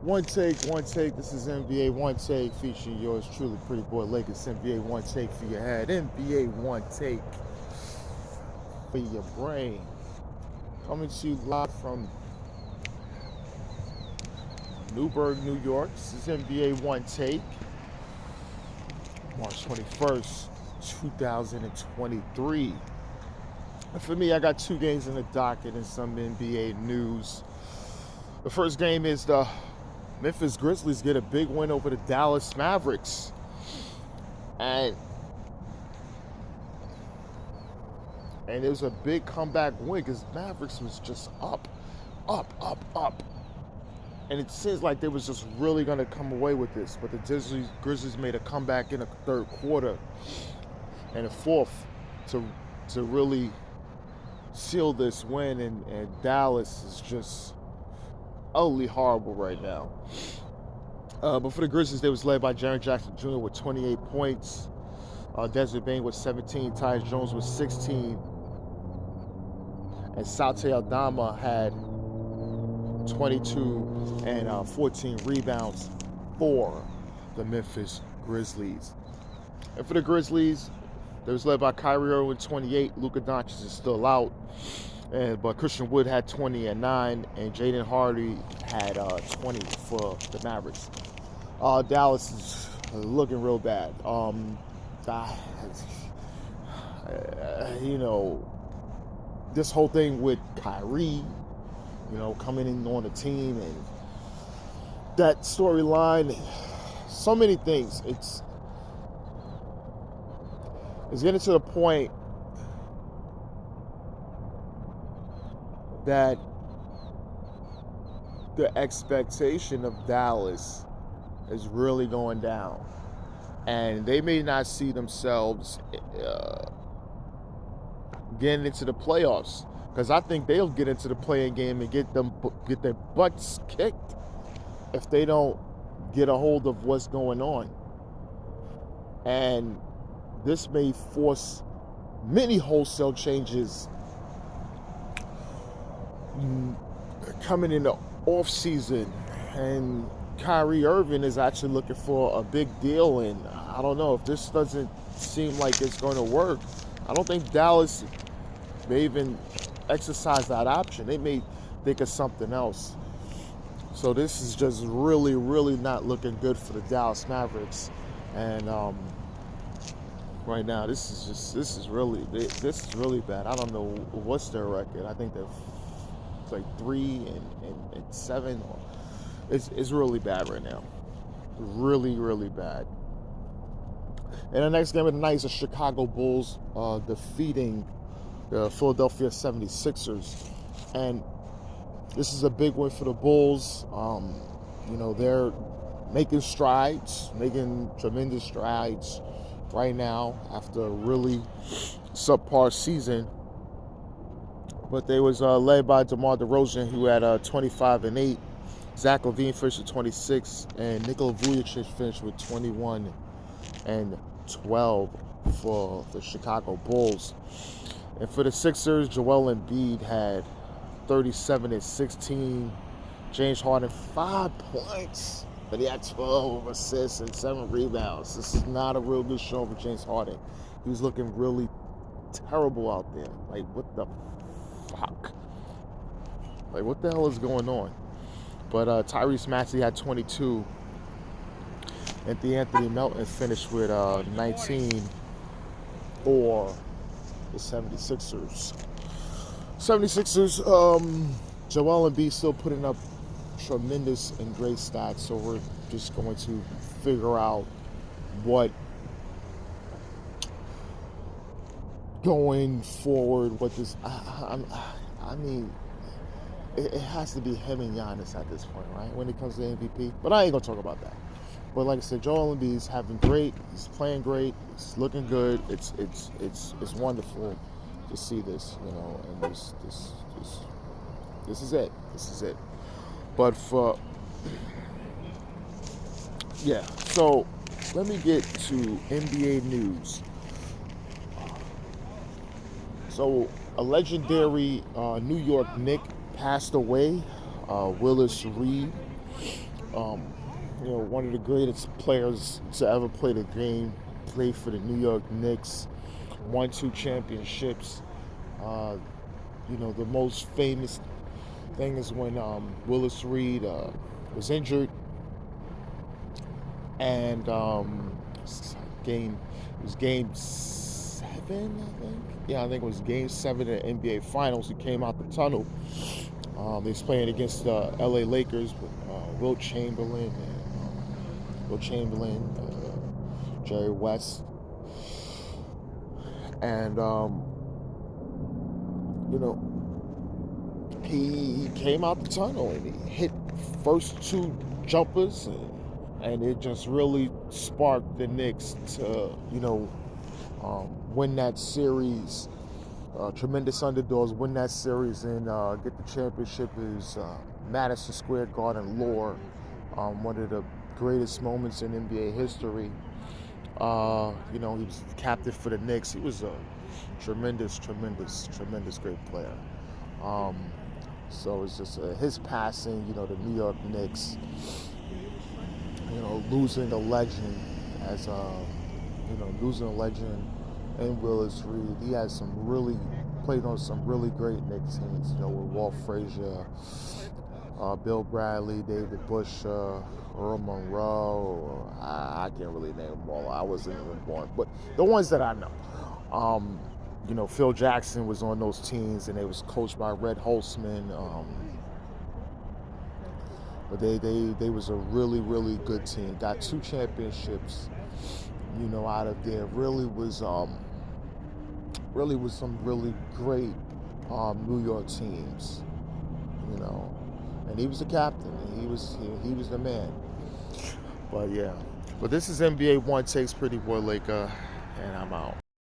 One take, one take. This is NBA One Take featuring yours truly, Pretty Boy Lakers. NBA One Take for your head. NBA One Take for your brain. Coming to you live from Newburgh, New York. This is NBA One Take. March 21st, 2023. And for me, I got two games in the docket and some NBA news. The first game is the Memphis Grizzlies get a big win over the Dallas Mavericks. And it was a big comeback win because Mavericks was just up. And it seems like they was just really going to come away with this. But the Grizzlies made a comeback in the third quarter and the fourth to really seal this win. And Dallas is just utterly horrible right now. But for the Grizzlies, they was led by Jaren Jackson Jr. with 28 points. Desmond Bane with 17. Tyus Jones with 16. And Santi Aldama had 22 and 14 rebounds for the Memphis Grizzlies. And for the Grizzlies, they was led by Kyrie Irving with 28. Luka Doncic is still out. But Christian Wood had 20 and 9, and Jaden Hardy had 20 for the Mavericks. Dallas is looking real bad. This whole thing with Kyrie, coming in on the team, and that storyline, so many things. It's getting to the point that the expectation of Dallas is really going down, and they may not see themselves getting into the playoffs, because I think they'll get into the play-in game and get their butts kicked if they don't get a hold of what's going on. And this may force many wholesale changes coming in the off season, and Kyrie Irving is actually looking for a big deal, and I don't know if this doesn't seem like it's going to work. I don't think Dallas may even exercise that option. They may think of something else. So this is just really, really not looking good for the Dallas Mavericks. And right now, this is really bad. I don't know what's their record. I think they're like 3-7. It's really bad right now. Really, really bad. And the next game of the night is the Chicago Bulls defeating the Philadelphia 76ers. And this is a big win for the Bulls. They're making tremendous strides right now after a really subpar season. But they was led by DeMar DeRozan, who had 25 and 8. Zach LaVine finished with 26, and Nikola Vucevic finished with 21 and 12 for the Chicago Bulls. And for the Sixers, Joel Embiid had 37 and 16. James Harden 5 points, but he had 12 assists and 7 rebounds. This is not a real good show for James Harden. He was looking really terrible out there. Like, what the fuck? Like, what the hell is going on? But Tyrese Maxey had 22. And Anthony Melton finished with 19 for the 76ers. 76ers, Joel Embiid still putting up tremendous and great stats. So we're just going to figure out what going forward, what this, I mean, it has to be him and Giannis at this point, right? When it comes to MVP. But I ain't gonna talk about that. But like I said, Joel Embiid's having great. He's playing great. It's looking good. It's wonderful to see this, And this is it. This is it. But So let me get to NBA news. So a legendary New York Knick passed away, Willis Reed. One of the greatest players to ever play the game. Played for the New York Knicks, won 2 championships. Uh, the most famous thing is when Willis Reed was injured, and game it was game 7, I think. Yeah, I think it was game 7 of the NBA Finals. He came out the tunnel. They was playing against the LA Lakers with Will Chamberlain Jerry West, and you know he came out the tunnel and he hit first 2 jumpers, and it just really sparked the Knicks to win that series. Tremendous underdogs win that series and get the championship. Is Madison Square Garden lore, one of the greatest moments in NBA history. He was captain for the Knicks. He was a tremendous great player. So it's just his passing, the New York Knicks, losing a legend losing a legend in Willis Reed. He had played on some really great Knicks teams, with Walt Frazier, Bill Bradley, David Bush, Earl Monroe. I can't really name them all. I wasn't even born, but the ones that I know. Phil Jackson was on those teams, and they was coached by Red Holtzman. But they was a really good team. Got 2 championships, out of there. Really was some really great New York teams, And he was the captain. And he was the man. But yeah. But this is NBA One Takes Pretty Boy Laker, and I'm out.